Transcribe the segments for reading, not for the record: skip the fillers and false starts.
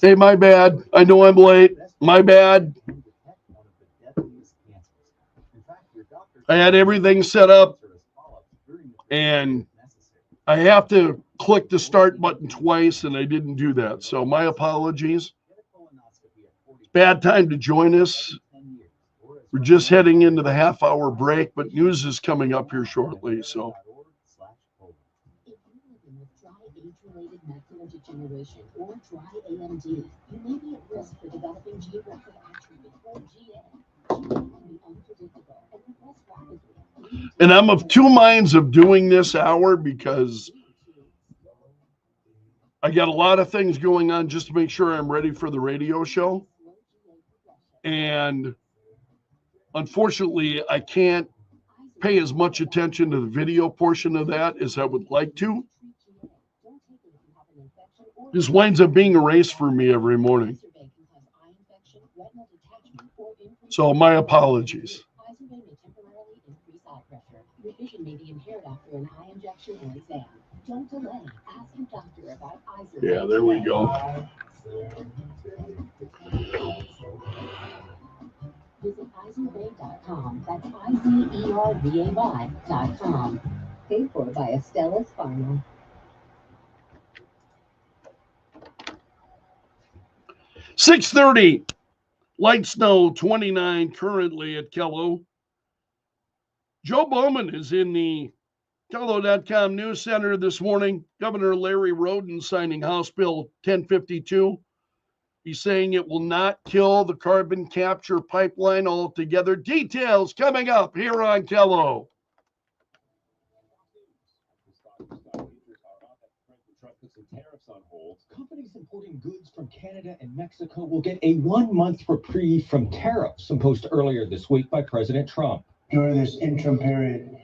Hey, my bad. I know I'm late. My bad. I had everything set up, and I have to click the start button twice, and I didn't do that. So my apologies. Bad time to join us. We're just heading into the half-hour break, but news is coming up here shortly. So. Age-related macular degeneration or dry AMD, you may be at risk for developing geographic atrophy or GA. GA can be unpredictable and progress rapidly. And I'm of two minds of doing this hour because I got a lot of things going on just to make sure I'm ready for the radio show. And unfortunately, I can't pay as much attention to the video portion of that as I would like to. This winds up being a race for me every morning. So my apologies. Yeah, there we go. Visit IzerVay.com. That's IZERVAY.com. Paid for by Estella's Pharma. 6:30, light snow 29 currently at Kello. Joe Bowman is in the Kello.com News Center this morning. Governor Larry Roden signing House Bill 1052. He's saying it will not kill the carbon capture pipeline altogether. Details coming up here on Kello. Tariffs on hold. Companies importing goods from Canada and Mexico will get a 1-month reprieve from tariffs imposed earlier this week by President Trump. During this interim period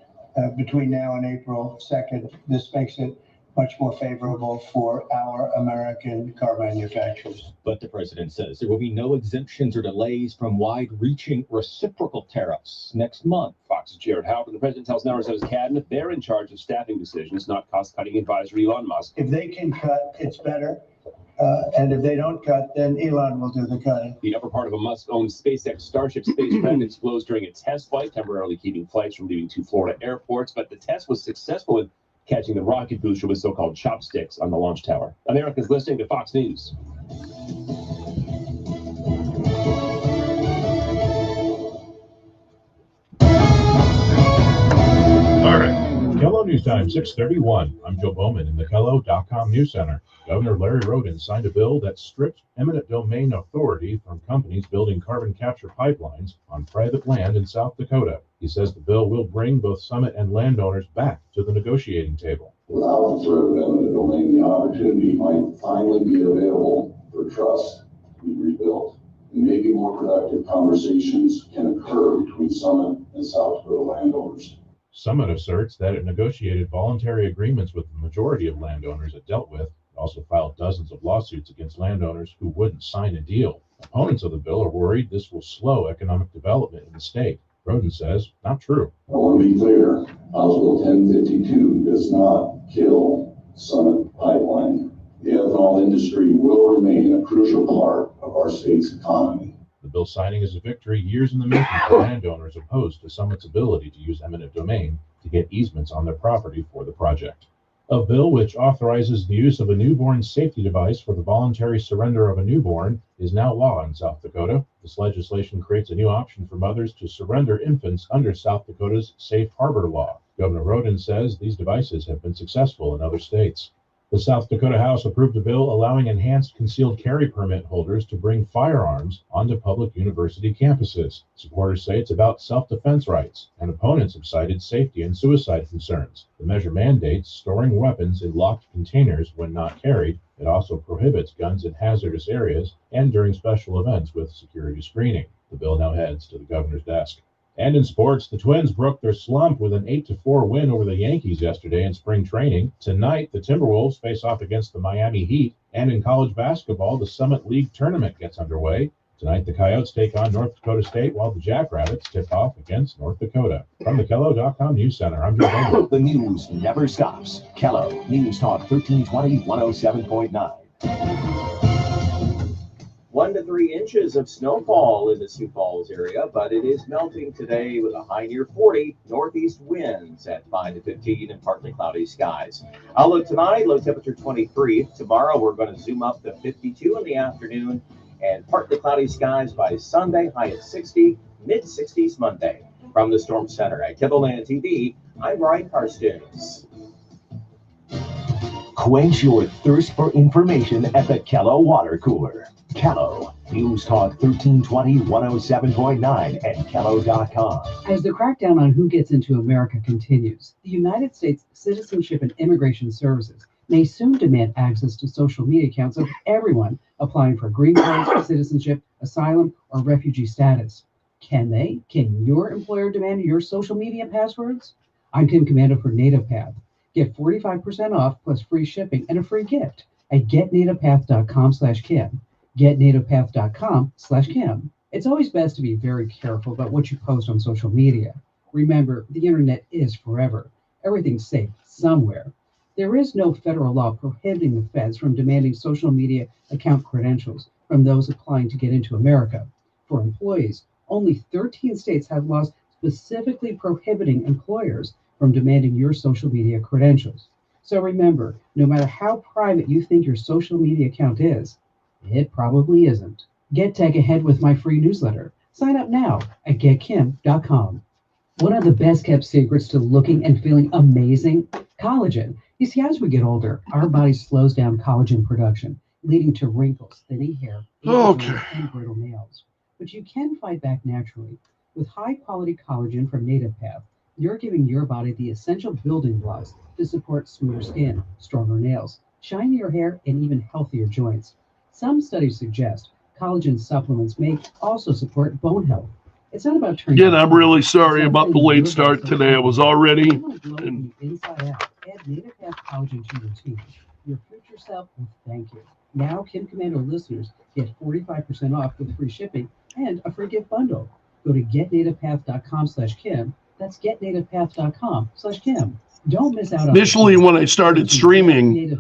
between now and April 2nd, this makes it much more favorable for our American car manufacturers. But the president says there will be no exemptions or delays from wide-reaching reciprocal tariffs next month. Fox's Jared Howard, the president tells now his cabinet they're in charge of staffing decisions, not cost-cutting advisor Elon Musk. If they can cut, it's better. And if they don't cut, then Elon will do the cutting. The upper part of a Musk-owned SpaceX Starship spacecraft explodes during a test flight, temporarily keeping flights from leaving two Florida airports. But the test was successful in catching the rocket booster with so-called chopsticks on the launch tower. America's listening to Fox News. All right. Kello News Time, 6:31. I'm Joe Bowman in the Kello.com News Center. Governor Larry Roden signed a bill that strips eminent domain authority from companies building carbon capture pipelines on private land in South Dakota. He says the bill will bring both Summit and landowners back to the negotiating table. Without the threat of eminent domain, the opportunity might finally be available for trust to be rebuilt, and maybe more productive conversations can occur between Summit and South Dakota landowners. Summit asserts that it negotiated voluntary agreements with the majority of landowners it dealt with. It also filed dozens of lawsuits against landowners who wouldn't sign a deal. Opponents of the bill are worried this will slow economic development in the state. Roden says, not true. I want to be clear, House Bill 1052 does not kill Summit Pipeline. The ethanol industry will remain a crucial part of our state's economy. The bill signing is a victory years in the making for landowners opposed to Summit's ability to use eminent domain to get easements on their property for the project. A bill which authorizes the use of a newborn safety device for the voluntary surrender of a newborn is now law in South Dakota. This legislation creates a new option for mothers to surrender infants under South Dakota's safe harbor law. Governor Roden says these devices have been successful in other states. The South Dakota House approved a bill allowing enhanced concealed carry permit holders to bring firearms onto public university campuses. Supporters say it's about self-defense rights, and opponents have cited safety and suicide concerns. The measure mandates storing weapons in locked containers when not carried. It also prohibits guns in hazardous areas and during special events with security screening. The bill now heads to the governor's desk. And in sports, the Twins broke their slump with an 8-4 win over the Yankees yesterday in spring training. Tonight, the Timberwolves face off against the Miami Heat. And in college basketball, the Summit League tournament gets underway. Tonight, the Coyotes take on North Dakota State, while the Jackrabbits tip off against North Dakota. From the Kello.com News Center, I'm Joe Bowman. The news never stops. Kello News Talk 1320 107.9. 1 to 3 inches of snowfall in the Sioux Falls area, but it is melting today with a high near 40, northeast winds at 5 to 15 and partly cloudy skies. Outlook tonight, low temperature 23. Tomorrow we're going to zoom up to 52 in the afternoon and partly cloudy skies by Sunday, high at 60, mid 60s Monday. From the Storm Center at Kibble-Land TV, I'm Ryan Carstens. Quench your thirst for information at the Kello Water Cooler. Kello News Talk 1320 107.9 and Kello.com. As the crackdown on who gets into America continues, the United States Citizenship and Immigration Services may soon demand access to social media accounts of everyone applying for green cards, citizenship, asylum, or refugee status. Can they? Can your employer demand your social media passwords? I'm Kim Commando for NativePath. Get 45% off plus free shipping and a free gift at getnativepath.com/Kim. Getnativepath.com/Kim. It's always best to be very careful about what you post on social media. Remember, the internet is forever. Everything's safe somewhere. There is no federal law prohibiting the feds from demanding social media account credentials from those applying to get into America. For employees, only 13 states have laws specifically prohibiting employers from demanding your social media credentials. So remember, no matter how private you think your social media account is, it probably isn't. Get tech ahead with my free newsletter. Sign up now at getkim.com. One of the best kept secrets to looking and feeling amazing? Collagen. You see, as we get older, our body slows down collagen production, leading to wrinkles, thinning hair, and brittle nails. But you can fight back naturally. With high-quality collagen from NativePath, you're giving your body the essential building blocks to support smoother skin, stronger nails, shinier hair, and even healthier joints. Some studies suggest collagen supplements may also support bone health. It's not about turning. Again, I'm really sorry about the late start today. I was already. Inside out. Add NativePath collagen to your routine. Your future self will thank you. Now, Kim Commando listeners get 45% off with free shipping and a free gift bundle. Go to getnativepath.com/Kim. That's getnativepath.com/Kim. Don't miss out on. Initially, when I started streaming with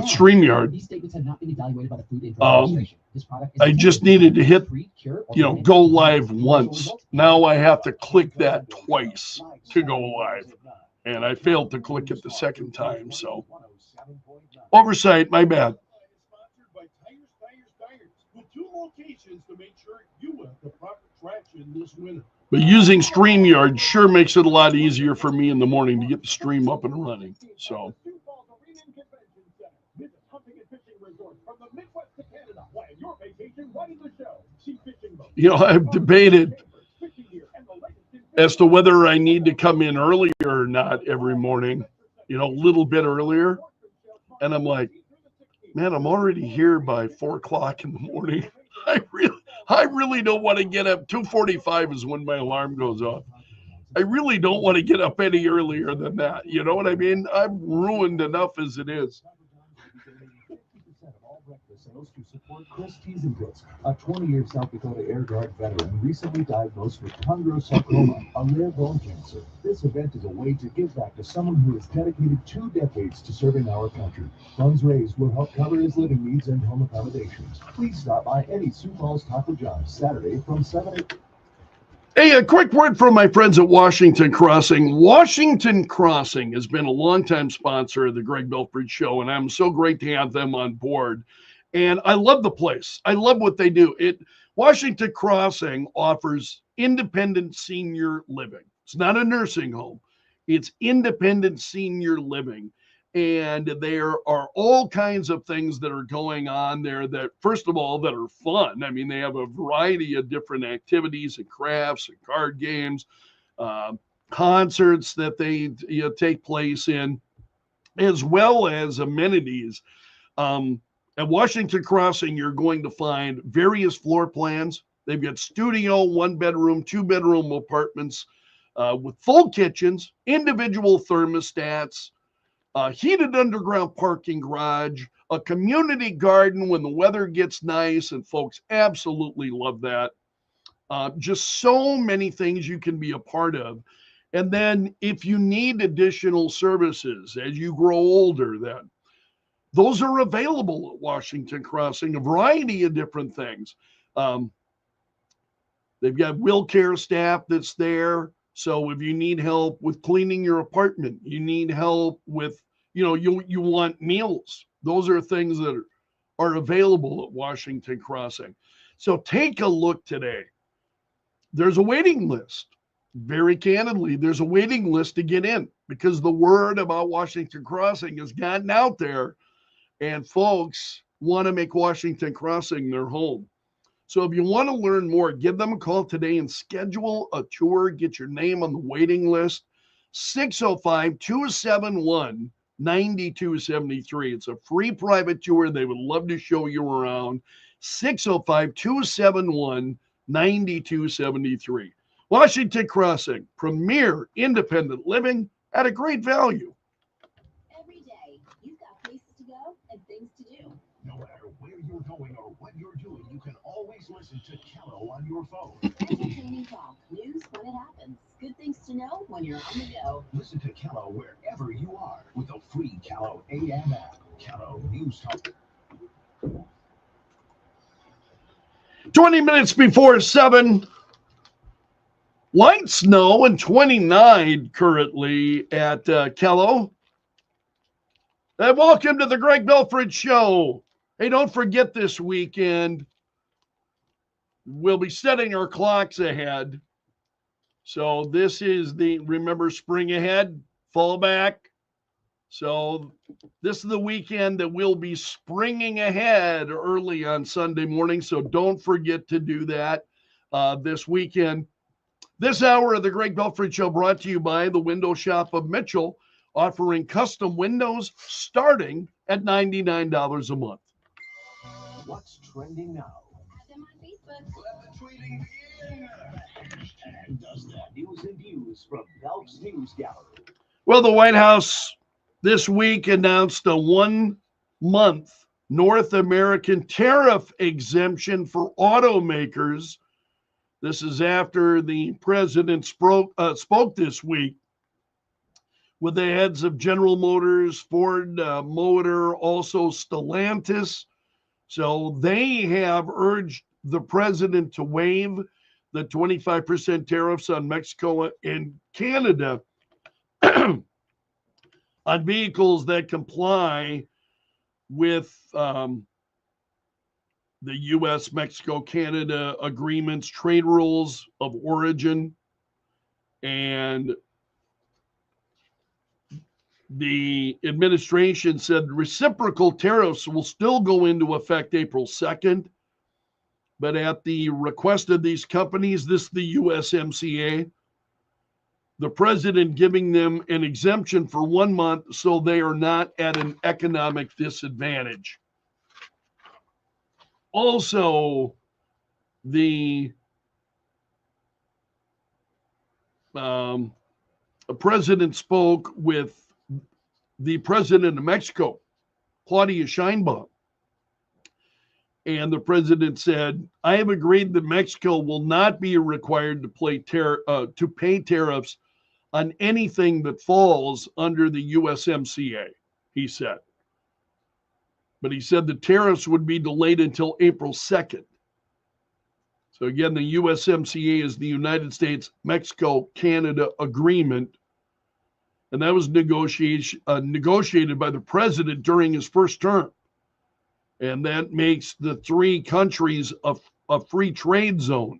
StreamYard, These statements have not been evaluated by the Food and Drug Administration. This product is I just needed to hit, go live once. Now I have to click that twice to go live, and I failed to click it the second time. So, oversight, my bad. With 2 locations to make sure you have the proper traction this winter. But using StreamYard sure makes it a lot easier for me in the morning to get the stream up and running. So, I've debated as to whether I need to come in earlier or not every morning, a little bit earlier. And I'm like, man, I'm already here by 4 o'clock in the morning. I really don't want to get up. 2:45 is when my alarm goes off. I really don't want to get up any earlier than that. You know what I mean? I'm ruined enough as it is. To support Chris Tiesenbitz, a 20-year South Dakota Air Guard veteran recently diagnosed with chondrosarcoma, a rare bone cancer. This event is a way to give back to someone who has dedicated 2 decades to serving our country. Funds raised will help cover his living needs and home accommodations. Please stop by any Sioux Falls Taco John's Saturday from 7 to 8. Hey, a quick word from my friends at Washington Crossing. Washington Crossing has been a longtime sponsor of the Greg Belfrage Show, and I'm so great to have them on board. And I love the place. I love what they do. Washington Crossing offers independent senior living. It's not a nursing home. It's independent senior living. And there are all kinds of things that are going on there that, first of all, that are fun. I mean, they have a variety of different activities and crafts and card games, concerts that they take place in, as well as amenities. At Washington Crossing, you're going to find various floor plans. They've got studio, 1-bedroom, 2-bedroom apartments with full kitchens, individual thermostats, a heated underground parking garage, a community garden when the weather gets nice, and folks absolutely love that. Just so many things you can be a part of. And then if you need additional services as you grow older, then those are available at Washington Crossing, a variety of different things. They've got will care staff that's there. So if you need help with cleaning your apartment, you need help with, you want meals. Those are things that are available at Washington Crossing. So take a look today. There's a waiting list. Very candidly, there's a waiting list to get in because the word about Washington Crossing has gotten out there and folks want to make Washington Crossing their home. So if you want to learn more, give them a call today and schedule a tour. Get your name on the waiting list. 605-271-9273. It's a free private tour. They would love to show you around. 605-271-9273. Washington Crossing, premier independent living at a great value. Every day, you've got places to go and things to do. No matter where you're going or what you're doing, you can always listen to Kello on your phone. Entertaining talk, news when it happens. Good things to know when you're on the go. Listen to Kello wherever you are with a free Kello AM app. Kello News Talk. 20 minutes before 7. Light snow and 29 currently at Kello. And welcome to the Greg Belfrage Show. Hey, don't forget this weekend, we'll be setting our clocks ahead. So this is remember, spring ahead, fall back. So this is the weekend that we'll be springing ahead early on Sunday morning. So don't forget to do that this weekend. This hour of the Greg Belfrage Show brought to you by the Window Shop of Mitchell, offering custom windows starting at $99 a month. What's trending now? Add them on Facebook. Let the tweeting begin. Hashtag does that. News and views from Belf's News Gallery. Well, the White House this week announced a 1-month North American tariff exemption for automakers. This is after the president spoke this week with the heads of General Motors, Ford Motor, also Stellantis. So they have urged the president to waive the 25% tariffs on Mexico and Canada on vehicles that comply with the U.S., Mexico, Canada agreements, trade rules of origin, and the administration said reciprocal tariffs will still go into effect April 2nd, but at the request of these companies, this is the USMCA, the president giving them an exemption for 1 month so they are not at an economic disadvantage. Also, the president spoke with the president of Mexico, Claudia Sheinbaum. And the president said, I have agreed that Mexico will not be required to pay tariffs on anything that falls under the USMCA, he said. But he said the tariffs would be delayed until April 2nd. So again, the USMCA is the United States, Mexico, Canada agreement. And that was negotiated by the president during his first term. And that makes the three countries a free trade zone.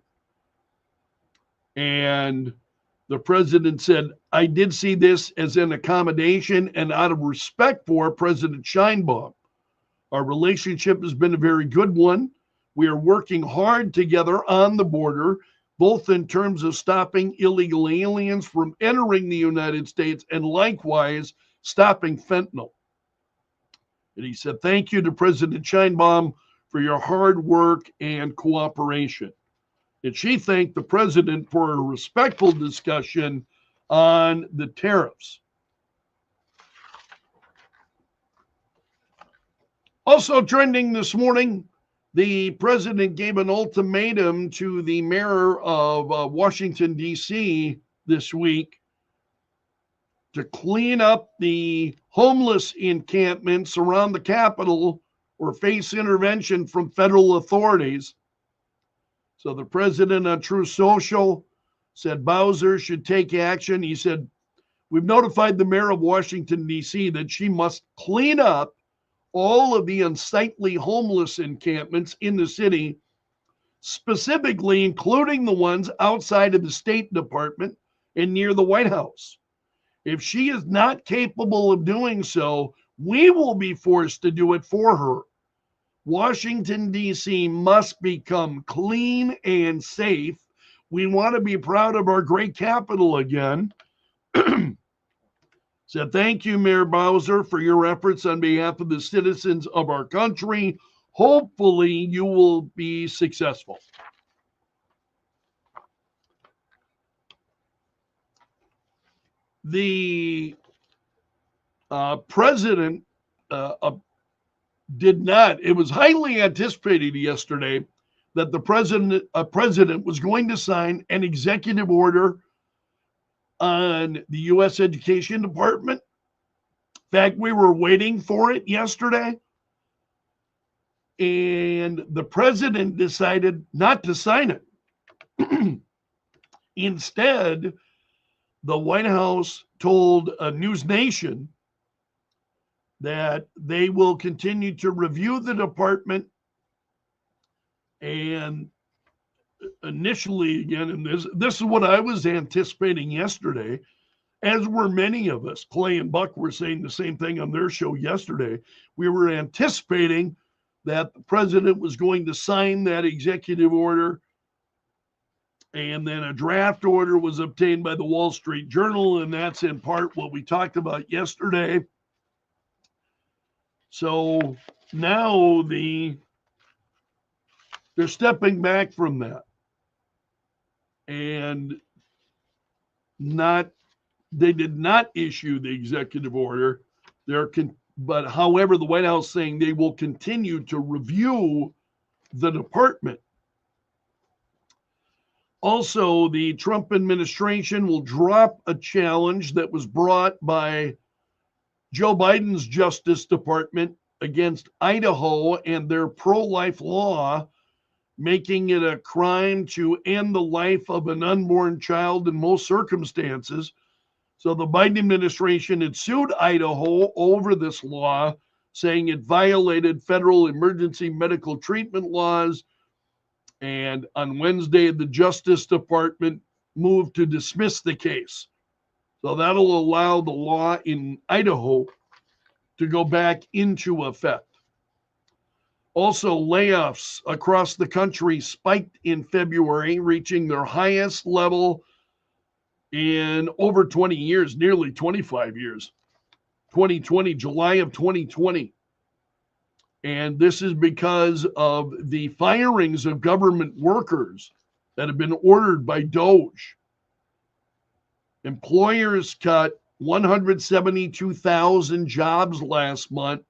And the president said, I did see this as an accommodation and out of respect for President Sheinbaum. Our relationship has been a very good one. We are working hard together on the border, both in terms of stopping illegal aliens from entering the United States and likewise stopping fentanyl. And he said, thank you to President Sheinbaum for your hard work and cooperation. And she thanked the president for a respectful discussion on the tariffs. Also trending this morning, the president gave an ultimatum to the mayor of Washington, D.C. this week to clean up the homeless encampments around the Capitol or face intervention from federal authorities. So the president on Truth Social said Bowser should take action. He said, we've notified the mayor of Washington, D.C. that she must clean up all of the unsightly homeless encampments in the city, specifically including the ones outside of the State Department and near the White House. If she is not capable of doing so, we will be forced to do it for her. Washington, D.C. must become clean and safe. We want to be proud of our great capital again. So thank you, Mayor Bowser, for your efforts on behalf of the citizens of our country. Hopefully, you will be successful. The president did not. It was highly anticipated yesterday that the president was going to sign an executive order on the U.S. Education Department. In fact, we were waiting for it yesterday, and the president decided not to sign it. Instead, the White House told News Nation that they will continue to review the department, and initially, again, and this is what I was anticipating yesterday, as were many of us. Clay and Buck were saying the same thing on their show yesterday. We were anticipating that the president was going to sign that executive order, and then a draft order was obtained by the Wall Street Journal, and that's in part what we talked about yesterday. So now they're stepping back from that, and they did not issue the executive order. But however, the White House saying they will continue to review the department. Also, the Trump administration will drop a challenge that was brought by Joe Biden's Justice Department against Idaho and their pro-life law, making it a crime to end the life of an unborn child in most circumstances. So the Biden administration had sued Idaho over this law, saying it violated federal emergency medical treatment laws. And on Wednesday, the Justice Department moved to dismiss the case. So that'll allow the law in Idaho to go back into effect. Also, layoffs across the country spiked in February, reaching their highest level in over 20 years, nearly 25 years. 2020, July of 2020. And this is because of the firings of government workers that have been ordered by DOGE. Employers cut 172,000 jobs last month,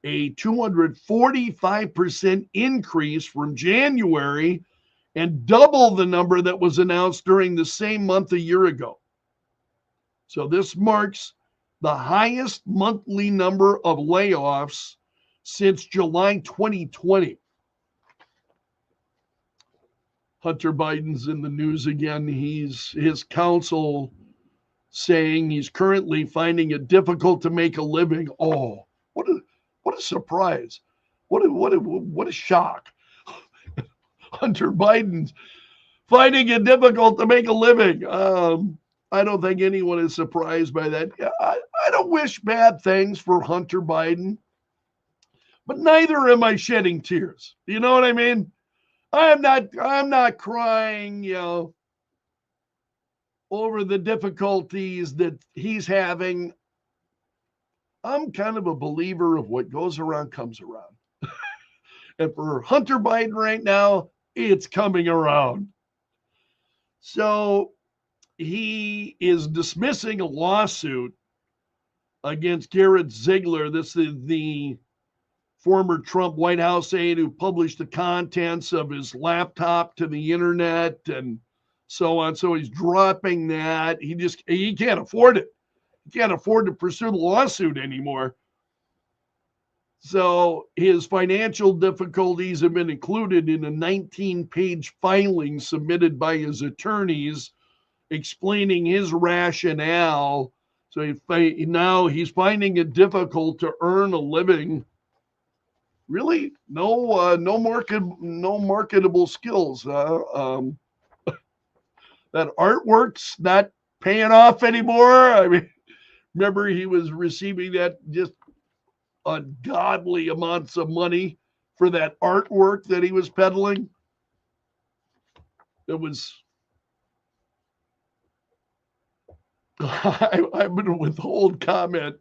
a 245% increase from January, and double the number that was announced during the same month a year ago. So this marks the highest monthly number of layoffs since July 2020. Hunter Biden's in the news again. His counsel saying he's currently finding it difficult to make a living. Oh, what a surprise. What a shock. Hunter Biden's finding it difficult to make a living. I don't think anyone is surprised by that. I don't wish bad things for Hunter Biden, but neither am I shedding tears. You know what I mean? I'm not crying, over the difficulties that he's having. I'm kind of a believer of what goes around comes around. And for Hunter Biden right now, it's coming around. So he is dismissing a lawsuit against Garrett Ziegler. This is the former Trump White House aide who published the contents of his laptop to the internet and so on. So he's dropping that. He can't afford it. He can't afford to pursue the lawsuit anymore. So his financial difficulties have been included in a 19-page filing submitted by his attorneys explaining his rationale. So now he's finding it difficult to earn a living. Really, no marketable skills. That artwork's not paying off anymore. I mean, remember he was receiving that just ungodly amounts of money for that artwork that he was peddling. It was. I'm going to withhold comment.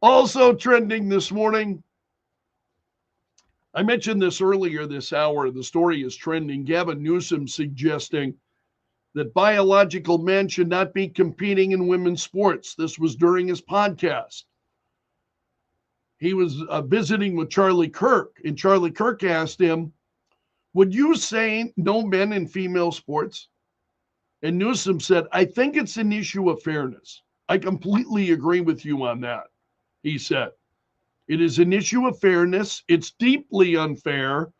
Also trending this morning. I mentioned this earlier this hour. The story is trending. Gavin Newsom suggesting that biological men should not be competing in women's sports. This was during his podcast. He was visiting with Charlie Kirk, and Charlie Kirk asked him, would you say no men in female sports? And Newsom said, I think it's an issue of fairness. I completely agree with you on that, he said. It is an issue of fairness. It's deeply unfair.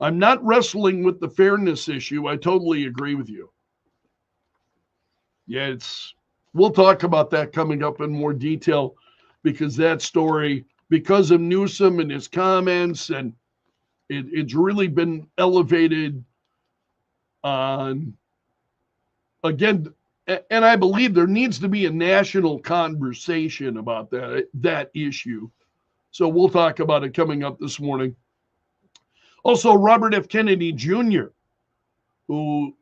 I'm not wrestling with the fairness issue. I totally agree with you. Yeah, we'll talk about that coming up in more detail because that story, because of Newsom and his comments, and it's really been elevated on, again, and I believe there needs to be a national conversation about that issue. So we'll talk about it coming up this morning. Also, Robert F. Kennedy Jr., who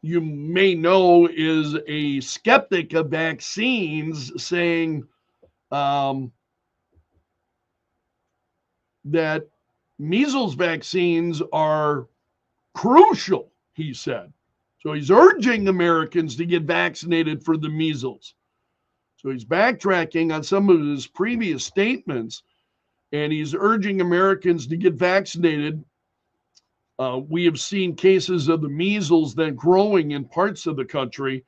you may know is a skeptic of vaccines, saying that measles vaccines are crucial, he said. So he's urging Americans to get vaccinated for the measles. So he's backtracking on some of his previous statements, and he's urging Americans to get vaccinated. We have seen cases of the measles then growing in parts of the country.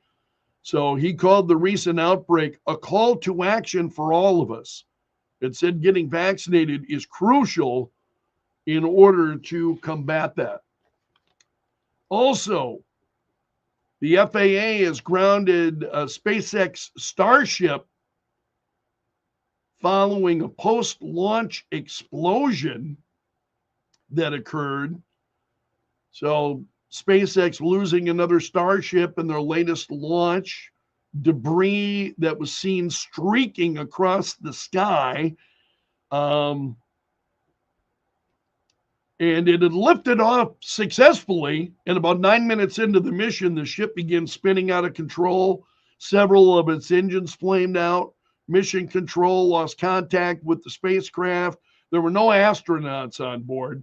So he called the recent outbreak a call to action for all of us. It said getting vaccinated is crucial in order to combat that. Also, the FAA has grounded a SpaceX Starship following a post-launch explosion that occurred. So SpaceX losing another Starship in their latest launch, debris that was seen streaking across the sky. And it had lifted off successfully, and about 9 minutes into the mission, the ship began spinning out of control. Several of its engines flamed out. Mission control lost contact with the spacecraft. There were no astronauts on board.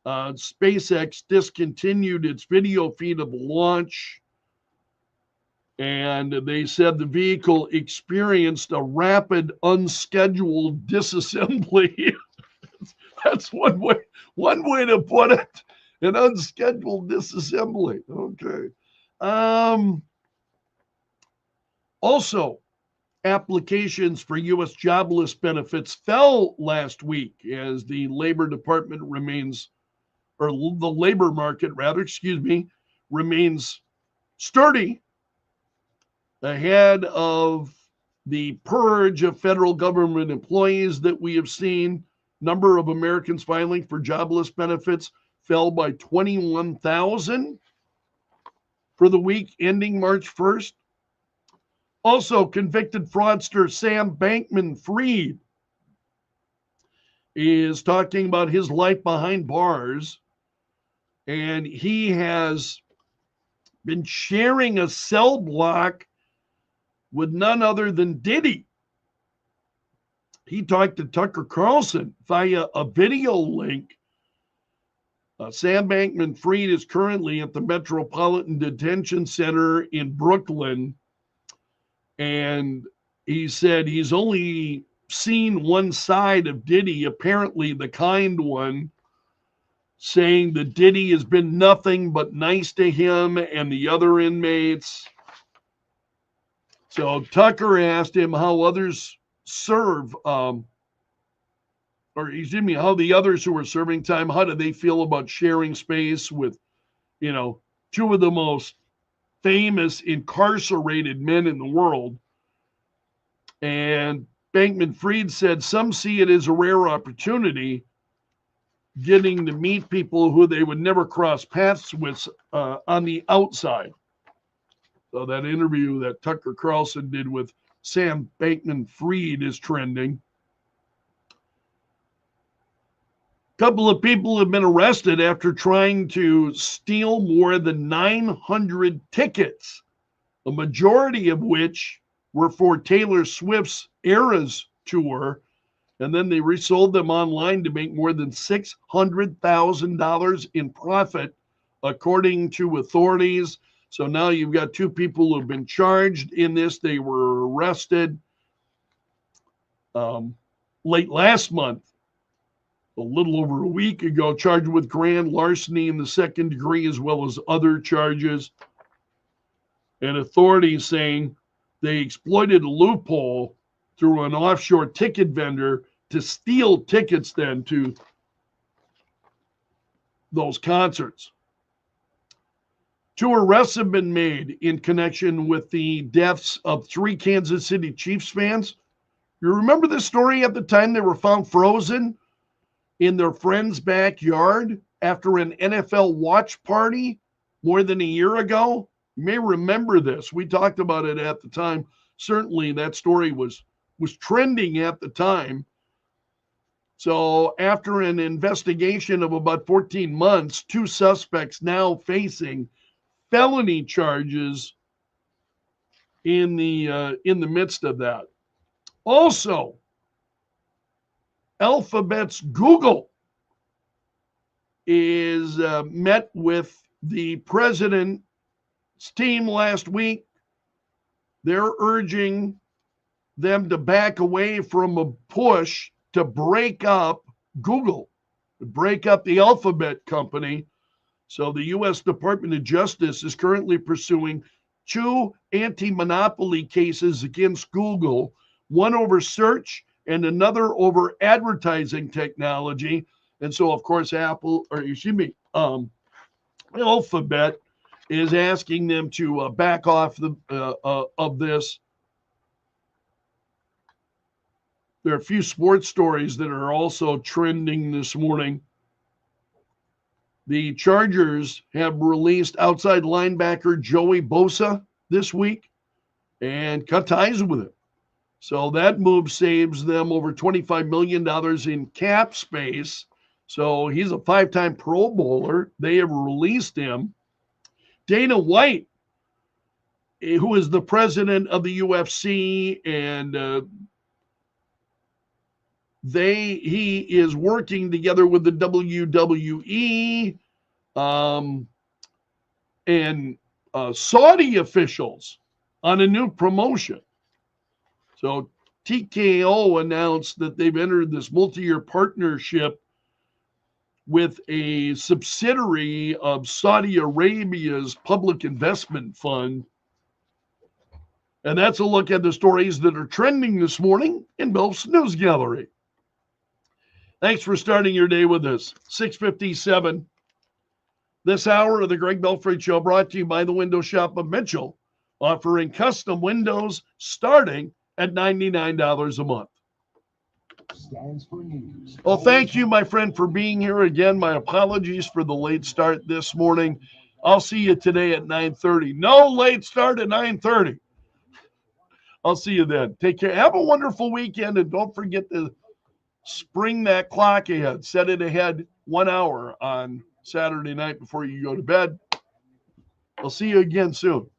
SpaceX discontinued its video feed of the launch, and they said the vehicle experienced a rapid, unscheduled disassembly. That's one way to put it. An unscheduled disassembly. Okay. Also, applications for U.S. jobless benefits fell last week as the Labor Department the labor market remains sturdy ahead of the purge of federal government employees that we have seen. Number of Americans filing for jobless benefits fell by 21,000 for the week ending March 1st. Also, convicted fraudster Sam Bankman-Fried is talking about his life behind bars, and he has been sharing a cell block with none other than Diddy. He talked to Tucker Carlson via a video link. Sam Bankman-Fried is currently at the Metropolitan Detention Center in Brooklyn. And he said he's only seen one side of Diddy, apparently the kind one, saying that Diddy has been nothing but nice to him and the other inmates. So Tucker asked him how others serve, how the others who are serving time, how do they feel about sharing space with, two of the most famous incarcerated men in the world. And Bankman-Fried said some see it as a rare opportunity, getting to meet people who they would never cross paths with on the outside. So that interview that Tucker Carlson did with Sam Bankman-Fried is trending. A couple of people have been arrested after trying to steal more than 900 tickets, a majority of which were for Taylor Swift's Eras tour, and then they resold them online to make more than $600,000 in profit, according to authorities. So now you've got two people who have been charged in this. They were arrested late last month, a little over a week ago, charged with grand larceny in the second degree, as well as other charges. And authorities saying they exploited a loophole through an offshore ticket vendor to steal tickets then to those concerts. 2 arrests have been made in connection with the deaths of 3 Kansas City Chiefs fans. You remember this story at the time they were found frozen in their friend's backyard after an NFL watch party more than a year ago? You may remember this. We talked about it at the time. Certainly that story was trending at the time. So after an investigation of about 14 months, 2 suspects now facing felony charges in the midst of that. Also, Alphabet's Google is met with the president's team last week. They're urging them to back away from a push to break up Google, to break up the Alphabet company. So the U.S. Department of Justice is currently pursuing 2 anti-monopoly cases against Google, one over search and another over advertising technology. And so, of course, Alphabet is asking them to back off of this. There are a few sports stories that are also trending this morning. The Chargers have released outside linebacker Joey Bosa this week and cut ties with him. So that move saves them over $25 million in cap space. So he's a 5-time Pro Bowler. They have released him. Dana White, who is the president of the UFC, and he is working together with the WWE and Saudi officials on a new promotion. So TKO announced that they've entered this multi-year partnership with a subsidiary of Saudi Arabia's public investment fund. And that's a look at the stories that are trending this morning in Belf's News Gallery. Thanks for starting your day with us. 6:57. This hour of the Greg Belfrage Show brought to you by the Window Shop of Mitchell, offering custom windows starting at $99 a month. Stands for news. Well, thank you, my friend, for being here again. My apologies for the late start this morning. I'll see you today at 9:30. No late start at 9:30. I'll see you then. Take care. Have a wonderful weekend, and don't forget to spring that clock ahead. Set it ahead 1 hour on Saturday night before you go to bed. I'll see you again soon.